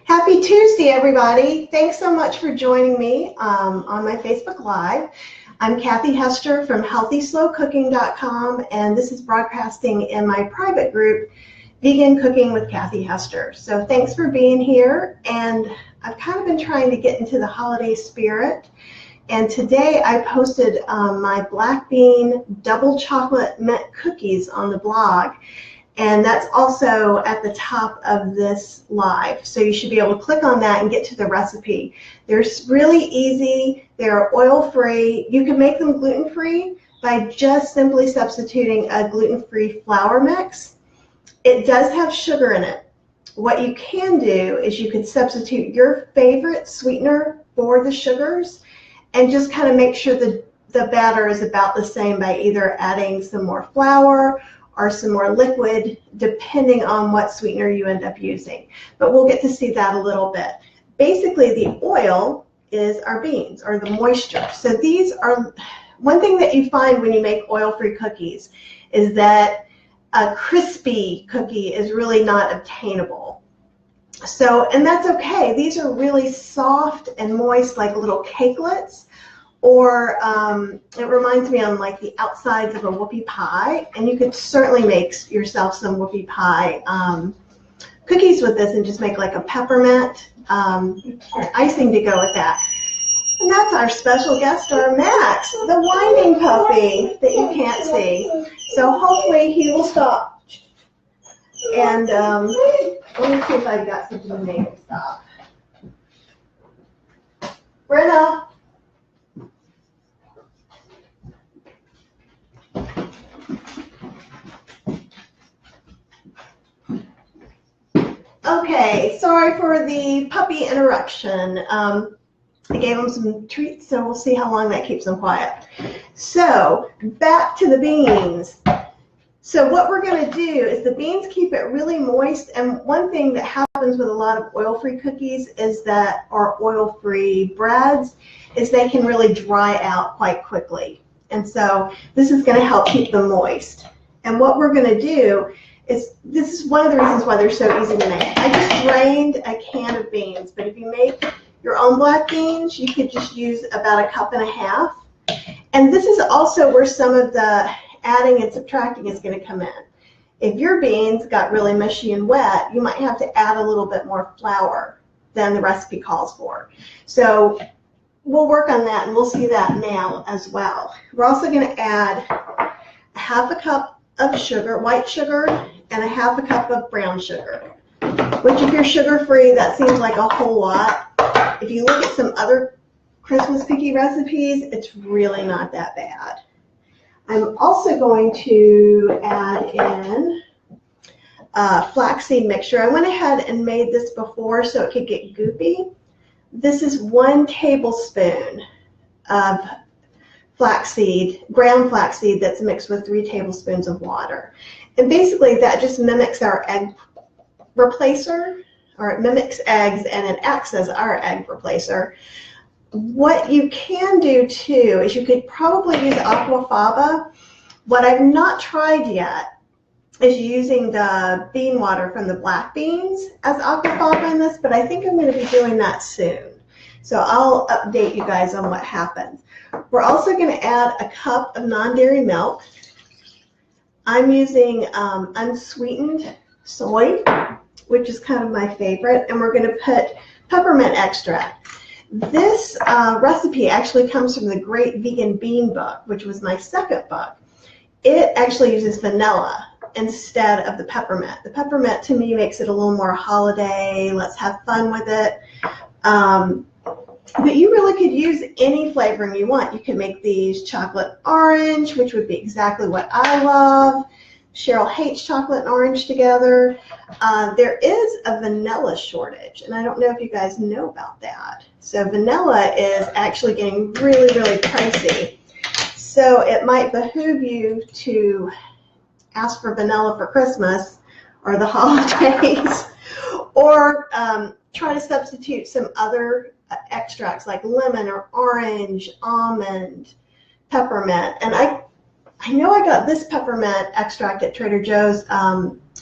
Happy Tuesday, everybody. Thanks so much for joining me on my Facebook Live. I'm Kathy Hester from HealthySlowCooking.com, and this is broadcasting in my private group, Vegan Cooking with Kathy Hester. So thanks for being here, and I've kind of been trying to get into the holiday spirit. And today I posted my black bean double chocolate mint cookies on the blog. And that's also at the top of this live. So you should be able to click on that and get to the recipe. They're really easy. They're oil-free. You can make them gluten-free by just simply substituting a gluten-free flour mix. It does have sugar in it. What you can do is you can substitute your favorite sweetener for the sugars and just kind of make sure the batter is about the same by either adding some more flour or some more liquid, depending on what sweetener you end up using. But we'll get to see that a little bit. Basically, the oil is our beans, or the moisture. So these are, one thing that you find when you make oil-free cookies is that a crispy cookie is really not obtainable. So, and that's okay. These are really soft and moist, like little cakelets. Or it reminds me on like the outsides of a whoopie pie, and you could certainly make yourself some whoopie pie cookies with this and just make like a peppermint icing to go with that. And that's our special guest star, Max, the whining puppy that you can't see. So hopefully he will stop. And let me see if I've got something to make him stop. Brenna. Okay, sorry for the puppy interruption. I gave him some treats, so we'll see how long that keeps him quiet. So, back to the beans. So what we're going to do is the beans keep it really moist, and one thing that happens with a lot of oil-free cookies is that, or oil-free breads, is they can really dry out quite quickly. And so this is going to help keep them moist. And what we're going to do is, this is one of the reasons why they're so easy to make. I just drained a can of beans, but if you make your own black beans, you could just use about 1.5 cups. And this is also where some of the adding and subtracting is going to come in. If your beans got really mushy and wet, you might have to add a little bit more flour than the recipe calls for. So we'll work on that, and we'll see that now as well. We're also going to add 1/2 cup of sugar, white sugar, and 1/2 cup of brown sugar, which if you're sugar-free, that seems like a whole lot. If you look at some other Christmas cookie recipes, it's really not that bad. I'm also going to add in flaxseed mixture. I went ahead and made this before so it could get goopy. This is 1 tablespoon of flaxseed, ground flaxseed that's mixed with 3 tablespoons of water. And basically that just mimics our egg replacer, or it mimics eggs and it acts as our egg replacer. What you can do too is you could probably use aquafaba. What I've not tried yet is using the bean water from the black beans as aquafaba in this, but I think I'm going to be doing that soon. So I'll update you guys on what happens. We're also going to add 1 cup of non-dairy milk. I'm using unsweetened soy, which is kind of my favorite, and we're going to put peppermint extract. This recipe actually comes from the Great Vegan Bean book, which was my second book. It actually uses vanilla instead of the peppermint. The peppermint to me makes it a little more holiday, let's have fun with it. But you really could use any flavoring you want. You can make these chocolate orange, which would be exactly what I love. Cheryl hates chocolate and orange together. There is a vanilla shortage, and I don't know if you guys know about that. So vanilla is actually getting really, really pricey. So it might behoove you to ask for vanilla for Christmas or the holidays, or try to substitute some other extracts like lemon or orange, almond, peppermint. And I know I got this peppermint extract at Trader Joe's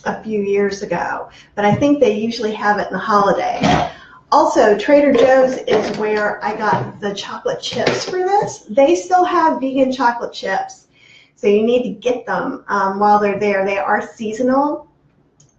a few years ago, but I think they usually have it in the holiday. Also, Trader Joe's is where I got the chocolate chips for this. They still have vegan chocolate chips, so you need to get them while they're there. They are seasonal.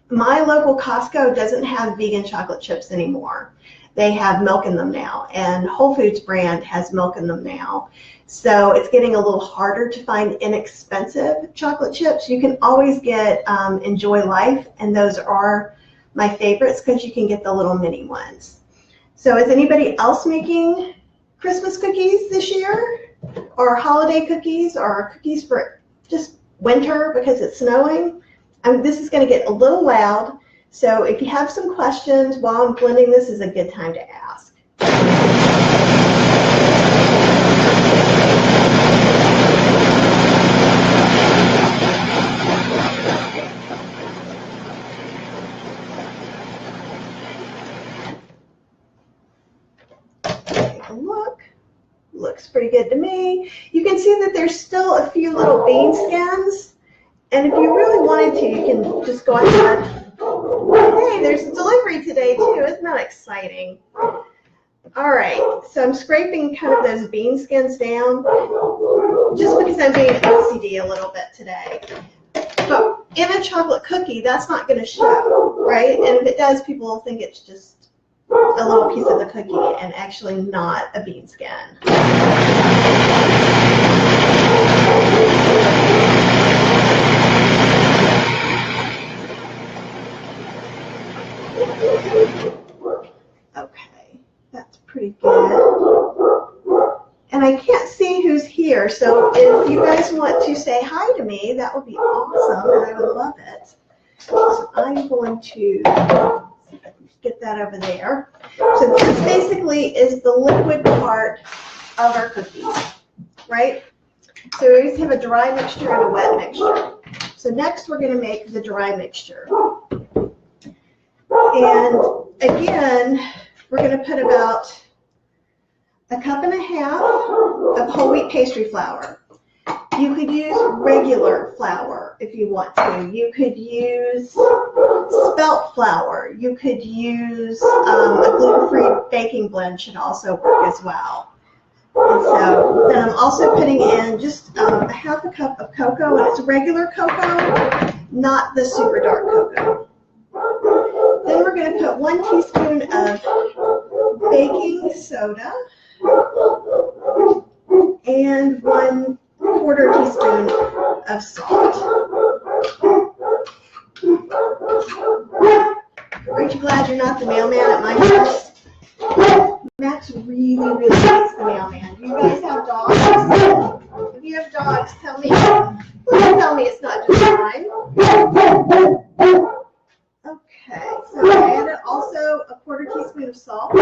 My local Costco doesn't have vegan chocolate chips anymore. They have milk in them now, and Whole Foods brand has milk in them now. So it's getting a little harder to find inexpensive chocolate chips. You can always get Enjoy Life, and those are my favorites because you can get the little mini ones. So is anybody else making Christmas cookies this year, or holiday cookies, or cookies for just winter because it's snowing? This is going to get a little loud, so if you have some questions while I'm blending, this is a good time to ask. Take a look. Looks pretty good to me. You can see that there's still a few little bean skins. And if you really wanted to, you can just go ahead. Hey, there's delivery today too. Isn't that exciting? All right, so I'm scraping kind of those bean skins down just because I'm being OCD a little bit today. But in a chocolate cookie, that's not going to show, right? And if it does, people will think it's just a little piece of the cookie and actually not a bean skin. Okay, that's pretty good. And I can't see who's here, so if you guys want to say hi to me, that would be awesome, and I would love it. So I'm going to get that over there. So this basically is the liquid part of our cookies, right? So we always have a dry mixture and a wet mixture. So next we're going to make the dry mixture. And again, we're going to put about 1.5 cups of whole wheat pastry flour. You could use regular flour if you want to. You could use spelt flour. You could use a gluten-free baking blend should also work as well. And so then I'm also putting in just 1/2 cup of cocoa, and it's regular cocoa, not the super dark cocoa. Then we're going to put 1 teaspoon of baking soda and 1/4 teaspoon of salt. Aren't you glad you're not the mailman at my house? Max really, really hates the mailman. Do you guys have dogs? If you have dogs, tell me. Please tell me it's not just mine. Okay, so I added also 1/4 teaspoon of salt.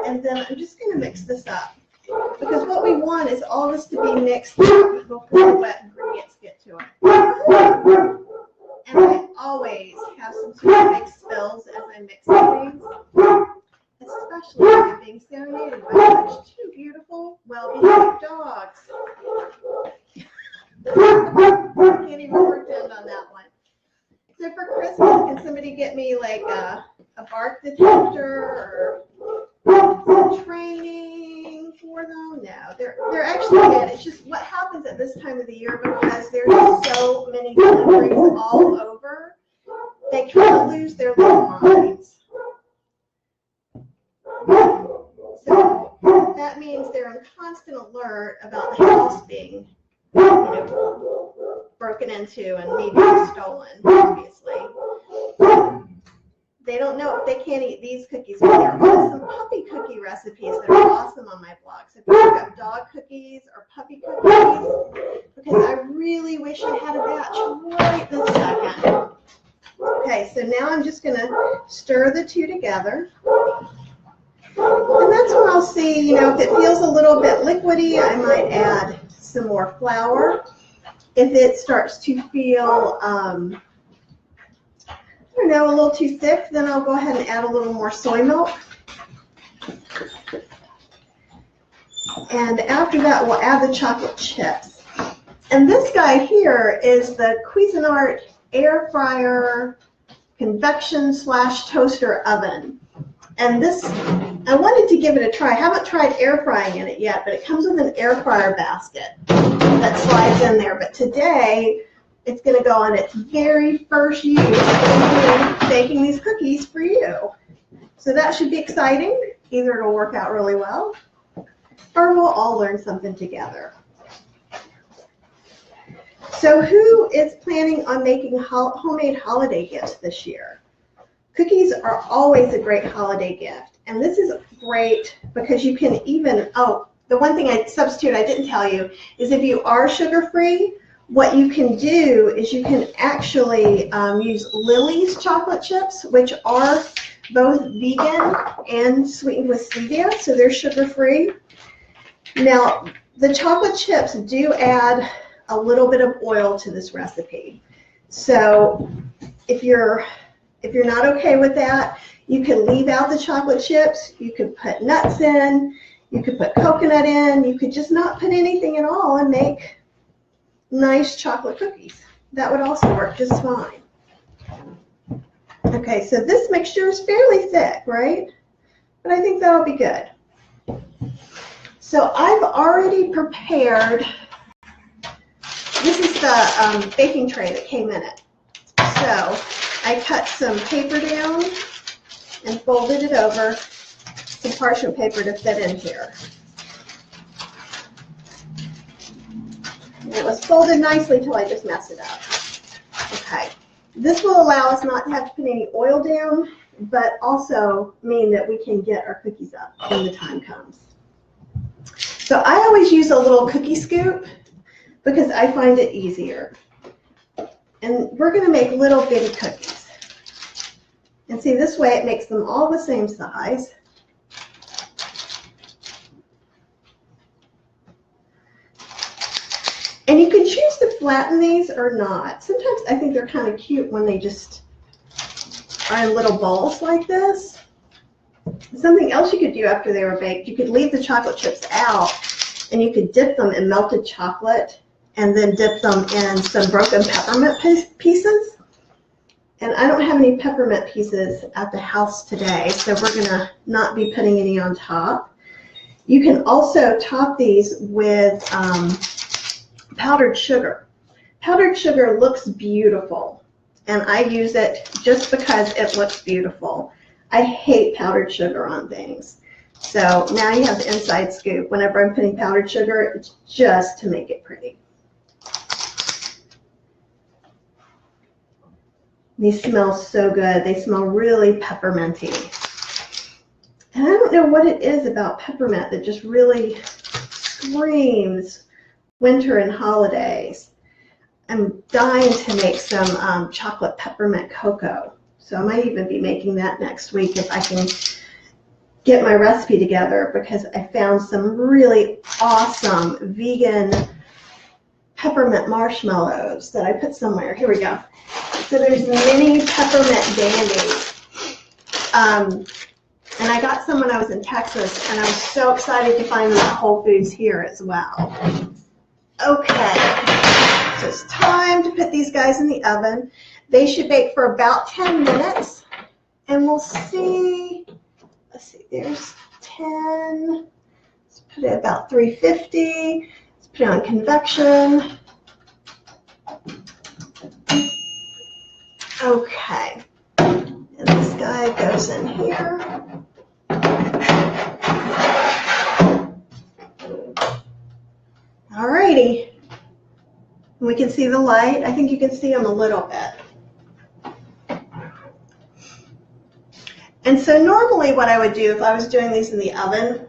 And then I'm just going to mix this up. Because what we want is all this to be mixed up before the wet ingredients get to it. And I always have some sort of big spills as I'm mixing things. Especially when I'm being serenaded by such 2 beautiful, well-behaved dogs. I can't even pretend on that one. So for Christmas, can somebody get me like a bark detector or some training for them? No, they're actually good. It's just what happens at this time of the year because there's so many deliveries all over. They kind of lose their little minds. So that means they're in constant alert about the house being, broken into and maybe stolen, obviously. They don't know if they can't eat these cookies, but there are some puppy cookie recipes that are awesome on my blog. So if you look up dog cookies or puppy cookies, because I really wish I had a batch right this second. Okay, so now I'm just going to stir the 2 together. And that's when I'll see, if it feels a little bit liquidy, I might add some more flour. If it starts to feel, a little too thick, then I'll go ahead and add a little more soy milk. And after that, we'll add the chocolate chips. And this guy here is the Cuisinart air fryer, convection / toaster oven. And this, I wanted to give it a try. I haven't tried air frying in it yet, but it comes with an air fryer basket that slides in there. But today, it's going to go on its very first use baking these cookies for you. So that should be exciting. Either it'll work out really well, or we'll all learn something together. So who is planning on making homemade holiday gifts this year? Cookies are always a great holiday gift. And this is great because you can even, oh, the one thing I didn't tell you, is if you are sugar-free, what you can do is you can actually use Lily's chocolate chips, which are both vegan and sweetened with stevia, so they're sugar-free. Now, the chocolate chips do add a little bit of oil to this recipe. So if you're not okay with that, you can leave out the chocolate chips. You could put nuts in. You could put coconut in. You could just not put anything at all and make nice chocolate cookies. That would also work just fine. Okay, so this mixture is fairly thick, right? But I think that'll be good. So I've already prepared, this is the baking tray that came in it. So I cut some paper down and folded it over, some parchment paper to fit in here. And it was folded nicely till I just messed it up. Okay. This will allow us not to have to put any oil down, but also mean that we can get our cookies up when the time comes. So I always use a little cookie scoop because I find it easier. And we're going to make little bitty cookies. And see, this way it makes them all the same size. And you can choose to flatten these or not. Sometimes I think they're kind of cute when they just are in little balls like this. Something else you could do after they were baked, you could leave the chocolate chips out and you could dip them in melted chocolate and then dip them in some broken peppermint pieces. And I don't have any peppermint pieces at the house today, so we're going to not be putting any on top. You can also top these with powdered sugar. Powdered sugar looks beautiful, and I use it just because it looks beautiful. I hate powdered sugar on things. So now you have the inside scoop. Whenever I'm putting powdered sugar, it's just to make it pretty. These smell so good. They smell really pepperminty. And I don't know what it is about peppermint that just really screams winter and holidays. I'm dying to make some chocolate peppermint cocoa. So I might even be making that next week if I can get my recipe together, because I found some really awesome vegan peppermint marshmallows that I put somewhere. Here we go. So there's mini peppermint dandies. And I got some when I was in Texas, and I was so excited to find them at Whole Foods here as well. Okay, so it's time to put these guys in the oven. They should bake for about 10 minutes, and we'll see. Let's see, there's 10. Let's put it at about 350. Let's put it on convection. Okay, and this guy goes in here. Alrighty, we can see the light. I think you can see them a little bit. And so normally what I would do if I was doing these in the oven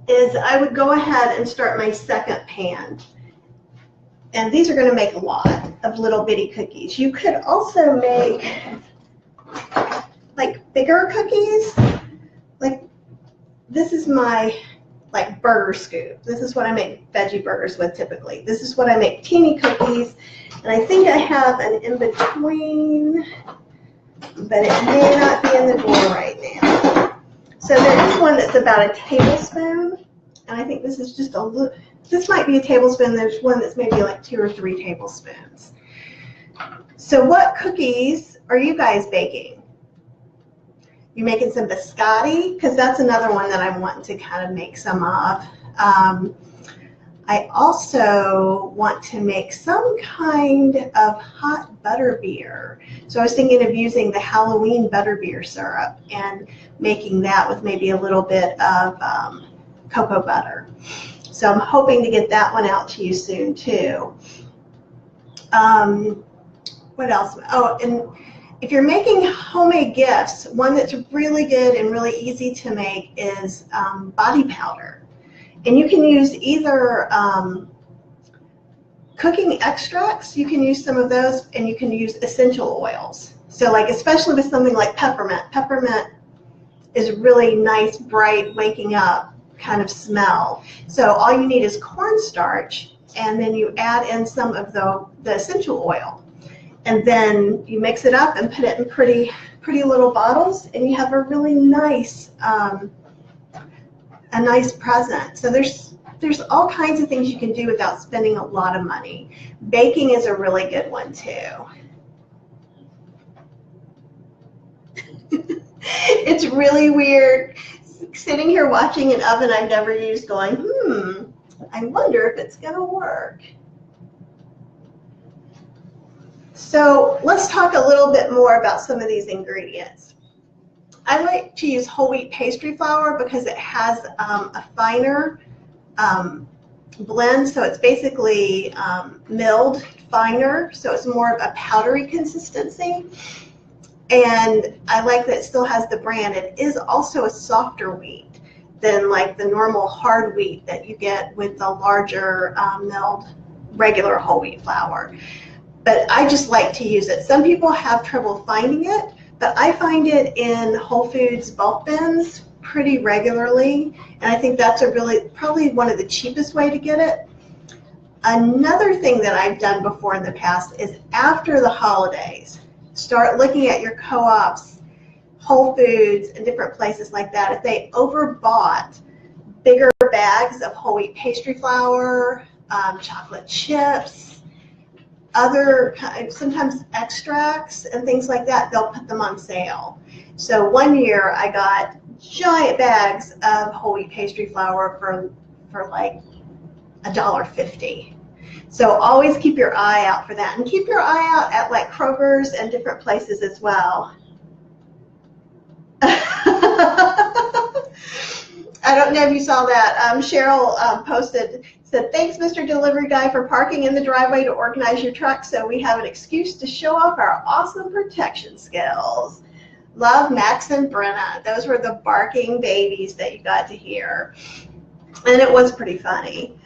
is I would go ahead and start my second pan. And these are going to make a lot of little bitty cookies. You could also make like bigger cookies. Like this is my burger scoop. This is what I make veggie burgers with typically. This is what I make teeny cookies. And I think I have an in-between, but it may not be in the drawer right now. So there is one that's about a tablespoon. And I think this is just a little, this might be a tablespoon. There's one that's maybe like 2 or 3 tablespoons. So what cookies are you guys baking? You making some biscotti? Because that's another one that I'm wanting to kind of make some of. I also want to make some kind of hot butter beer. So I was thinking of using the Halloween butterbeer syrup and making that with maybe a little bit of cocoa butter. So I'm hoping to get that one out to you soon too. What else? Oh, and if you're making homemade gifts, one that's really good and really easy to make is body powder. And you can use either cooking extracts, you can use some of those, and you can use essential oils. So like, especially with something like peppermint. Peppermint is really nice, bright, waking up kind of smell. So all you need is cornstarch, and then you add in some of the essential oil. And then you mix it up and put it in pretty little bottles, and you have a really nice a nice present. So there's all kinds of things you can do without spending a lot of money. Baking is a really good one too. It's really weird sitting here watching an oven I've never used going, I wonder if it's gonna work. So let's talk a little bit more about some of these ingredients. I like to use whole wheat pastry flour because it has a finer blend, so it's basically milled finer, so it's more of a powdery consistency. And I like that it still has the brand. It is also a softer wheat than like the normal hard wheat that you get with the larger milled regular whole wheat flour. But I just like to use it. Some people have trouble finding it, but I find it in Whole Foods bulk bins pretty regularly, and I think that's probably one of the cheapest way to get it. Another thing that I've done before in the past is after the holidays, start looking at your co-ops, Whole Foods, and different places like that. If they overbought bigger bags of whole wheat pastry flour, chocolate chips, other sometimes extracts and things like that, they'll put them on sale. So one year I got giant bags of whole wheat pastry flour for like $1.50. So always keep your eye out for that, and keep your eye out at like Kroger's and different places as well. I don't know if you saw that. Cheryl posted, said, thanks, Mr. Delivery Guy, for parking in the driveway to organize your truck so we have an excuse to show off our awesome protection skills. Love, Max and Brenna. Those were the barking babies that you got to hear. And it was pretty funny.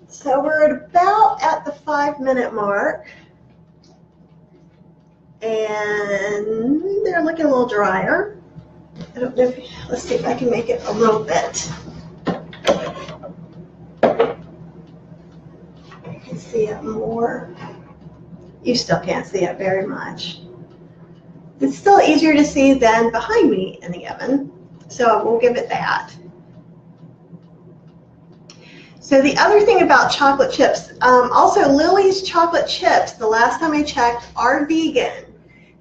So we're about at the 5-minute mark. And they're looking a little drier. I don't know if, let's see if I can make it a little bit. I can see it more. You still can't see it very much. It's still easier to see than behind me in the oven, so we'll give it that. So the other thing about chocolate chips, also Lily's chocolate chips, the last time I checked, are vegan.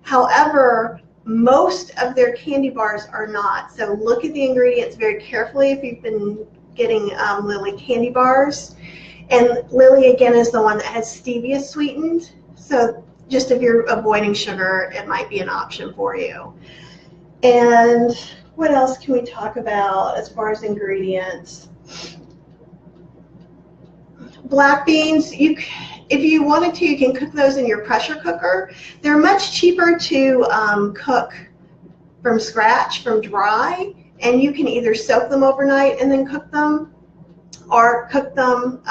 However, most of their candy bars are not. So look at the ingredients very carefully if you've been getting Lily candy bars. And Lily, again, is the one that has stevia sweetened. So just if you're avoiding sugar, it might be an option for you. And what else can we talk about as far as ingredients? Black beans, if you wanted to, you can cook those in your pressure cooker. They're much cheaper to cook from scratch, from dry, and you can either soak them overnight and then cook them, or cook them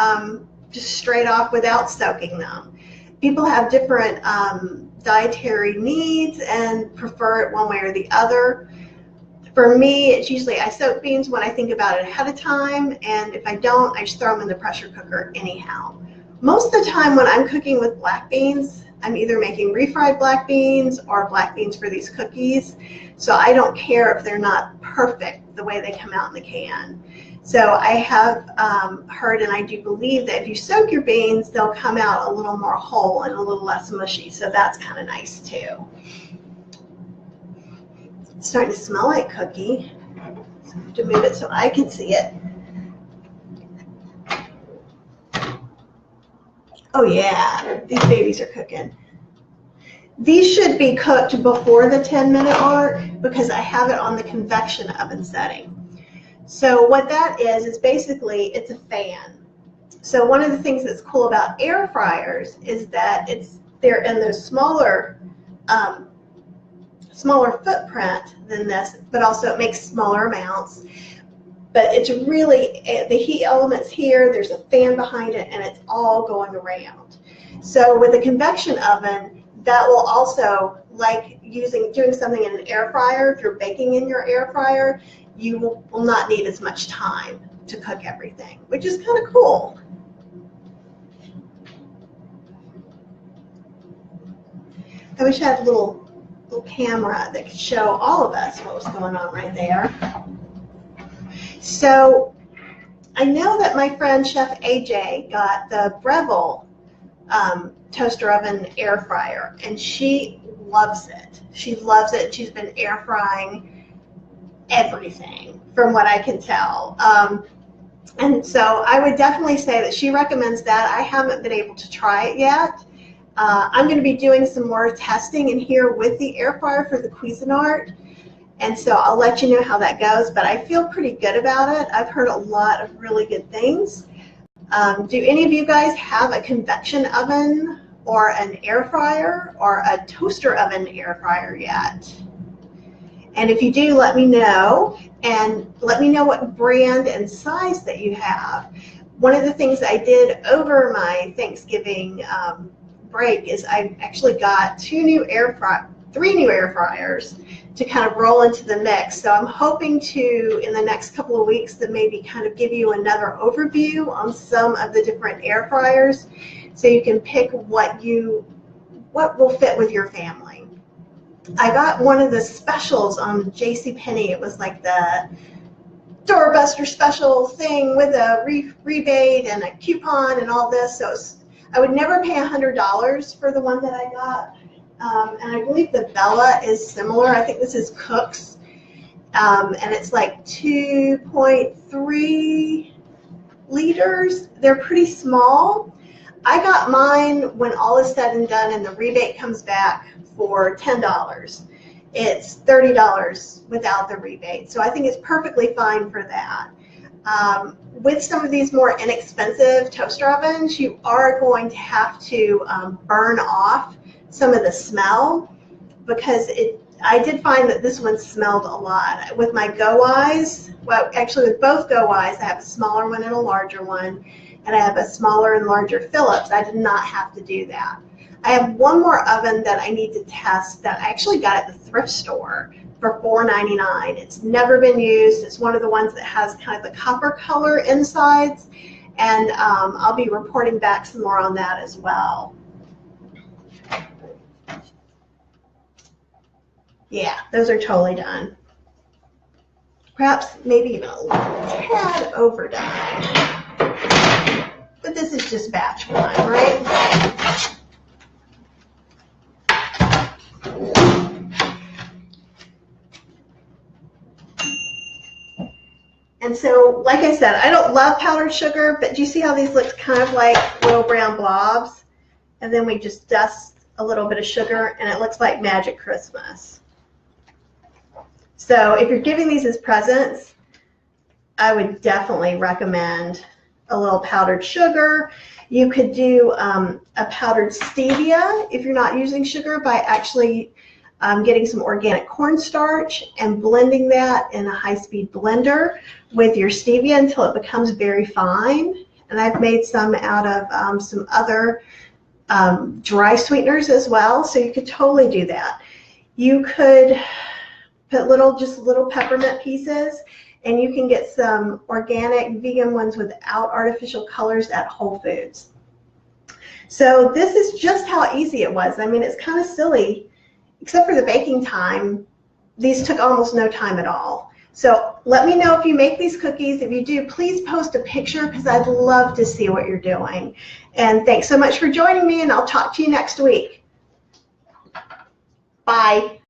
just straight off without soaking them. People have different dietary needs and prefer it one way or the other. For me, it's usually I soak beans when I think about it ahead of time, and if I don't, I just throw them in the pressure cooker anyhow. Most of the time when I'm cooking with black beans, I'm either making refried black beans or black beans for these cookies, so I don't care if they're not perfect the way they come out in the can. So I have heard, and I do believe, that if you soak your beans, they'll come out a little more whole and a little less mushy. So that's kind of nice too. It's starting to smell like cookie. So I have to move it so I can see it. Oh yeah, these babies are cooking. These should be cooked before the 10-minute mark because I have it on the convection oven setting. So what that is basically it's a fan. So one of the things that's cool about air fryers is that they're in those smaller footprint than this, but also it makes smaller amounts. But it's really, the heat element's here, there's a fan behind it, and it's all going around. So with a convection oven, that will also, like doing something in an air fryer, if you're baking in your air fryer, you will not need as much time to cook everything, which is kind of cool. I wish I had a little camera that could show all of us what was going on right there. So I know that my friend Chef AJ got the Breville toaster oven air fryer, and she loves it. She loves it. She's been air frying everything from what I can tell. And so I would definitely say that she recommends that. I haven't been able to try it yet. I'm going to be doing some more testing in here with the air fryer for the Cuisinart. And so I'll let you know how that goes, but I feel pretty good about it. I've heard a lot of really good things. Do any of you guys have a convection oven or an air fryer or a toaster oven air fryer yet? And if you do, let me know, and let me know what brand and size that you have. One of the things I did over my Thanksgiving break is I actually got three new air fryers to kind of roll into the mix. So I'm hoping to, in the next couple of weeks, to maybe kind of give you another overview on some of the different air fryers so you can pick what will fit with your family. I got one of the specials on JCPenney. It was like the doorbuster special thing with a rebate and a coupon and all this. So I would never pay $100 for the one that I got. And I believe the Bella is similar. I think this is Cook's. And it's like 2.3 liters. They're pretty small. I got mine, when all is said and done and the rebate comes back, for $10. It's $30 without the rebate. So I think it's perfectly fine for that. With some of these more inexpensive toaster ovens, you are going to have to burn off some of the smell, because I did find that this one smelled a lot. With my Go Eyes, well, actually with both Go Eyes, I have a smaller one and a larger one, and I have a smaller and larger Philips. I did not have to do that. I have one more oven that I need to test that I actually got at the thrift store for $4.99. It's never been used. It's one of the ones that has kind of the copper color insides, and I'll be reporting back some more on that as well. Yeah, those are totally done. Perhaps maybe even a little tad overdone. But this is just batch one, right? And so, like I said, I don't love powdered sugar, but do you see how these look kind of like little brown blobs? And then we just dust a little bit of sugar, and it looks like Magic Christmas. So if you're giving these as presents, I would definitely recommend a little powdered sugar. You could do a powdered stevia if you're not using sugar, by actually getting some organic cornstarch and blending that in a high-speed blender with your stevia until it becomes very fine. And I've made some out of some other dry sweeteners as well, so you could totally do that. You could put just little peppermint pieces, and you can get some organic vegan ones without artificial colors at Whole Foods. So this is just how easy it was. I mean, it's kind of silly, except for the baking time. These took almost no time at all. So let me know if you make these cookies. If you do, please post a picture because I'd love to see what you're doing. And thanks so much for joining me, and I'll talk to you next week. Bye.